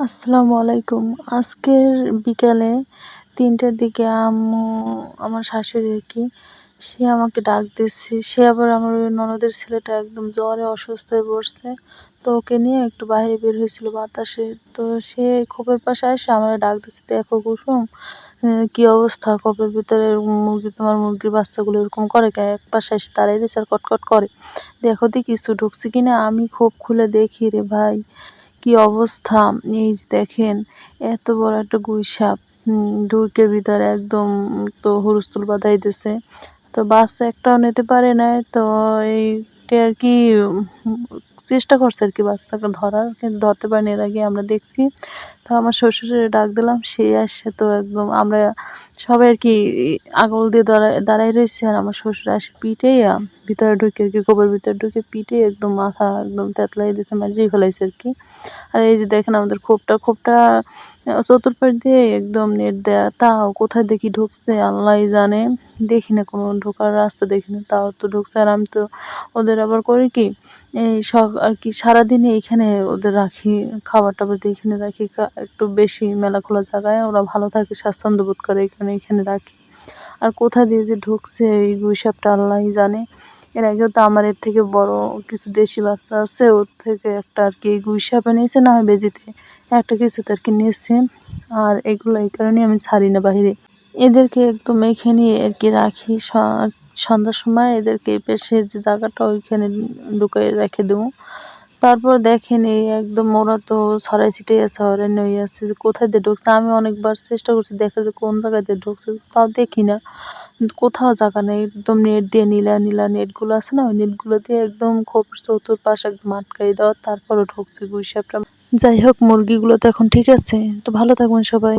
আসসালামু আলাইকুম। আজকের বিকালে ৩টার দিকে আম্মু আমার শাশুড়ি আরকি, সে আমাকে ডাক দিচ্ছে। সে আবার আমার ওই ননদের ছেলেটা একদম জ্বরে অসুস্থ হয়ে পড়ছে। তো ওকে নিয়ে একটু বাইরে বের হয়েছিল বাতাসে। তো সে খোপের পাশে এসে আমারে ডাক দিচ্ছে, "দেখো কুসুম, কি অবস্থা খোপের ভিতরে মুরগি, তোমার মুরগির বাচ্চাগুলো এরকম করে কে?" একপাশে এসে দাঁড়ায় রয়েছে আর কটকট করে। দেখো তো কিছু ঢুকছে কিনা। আমি খোপ খুলে দেখি রে ভাই, কি অবস্থা! এই যে দেখেন, এত বড় একটা গুইসাপ ঢুকে ভিতরে একদম, তো হুলস্থুল বাধাই দিছে। তো বাচ্চা একটাও নিতে পারে নাই। তো এইটা আরকি চেষ্টা করছে আরকি বাচ্চাকে ধরার, কিন্তু ধরতে পারেনি। এর আগে আমরা দেখছি। তো আমার শ্বশুরের ডাক দিলাম, সে আসছে। তো একদম আমরা সবাই আরকি আঙুল দিয়ে দাঁড়ায় রইছি। আর আমার শ্বশুর আসে পিটাইয়া ভিতরে ঢুকে আরকি, গোবর ভিতরে ঢুকে পিটে একদম মাথা একদম তেতলাই দিছে, মাইরেই ফেলাইছে আরকি। আর এই যে দেখেন আমাদের খোপটা চতুর্পাশ দিয়ে একদম নেট দেয়া। তাও কোথায় দেখি ঢুকছে আল্লাহই জানে। দেখি না, কোনো ঢোকার রাস্তা দেখি না, তাও তো ঢুকছে। আর আমি তো ওদের আবার করি কি, এই আরকি সারাদিনই এইখানে ওদের রাখি, খাবার-টাবার দিয়ে এখানে রাখি। একটু বেশি মেলা খোলা জায়গায় ওরা ভালো থাকে, স্বাচ্ছন্দ্য বোধ করে, এই কারণে এখানে রাখি। আর কোথা দিয়ে যে ঢুকছে এই গুইসাপটা আল্লাহই জানে। এর আগেও তো আমার এর থেকে বড় কিছু দেশি বাচ্চা আছে, ওর থেকে একটা আরকি গুইসাপ এনেছে, না হয় বেজিতে একটা কিছুতে আরকি নিয়েছে। আর এগুলো এই কারণেই আমি ছাড়ি না বাহিরে। এদেরকে একদম এখানে আরকি রাখি। সন্ধ্যার সময় এদেরকে এই পাশে যে জায়গাটা, ওইখানে ঢুকায়ে রেখে দেবো। তারপর দেখেন এই একদম ওরা তো ছড়াই ছিটিয়ে আছে, হয়রান হয়ে আছে যে কোথায় দিয়ে ঢুকছে। আমি অনেকবার চেষ্টা করছি দেখার যে কোন জায়গা দিয়ে ঢুকছে, তাও দেখি না। কোথাও জায়গা নেই। একদম নেট দিয়ে নীলা নেটগুলো আছে না, ওই নেটগুলো দিয়ে একদম খোপের চতুর্পাশ একদম আটকাই দেওয়া। তারপরও ঢুকছে গুইসাপটা। যাই হোক, মুরগিগুলো তো এখন ঠিক আছে। তো ভালো থাকবেন সবাই।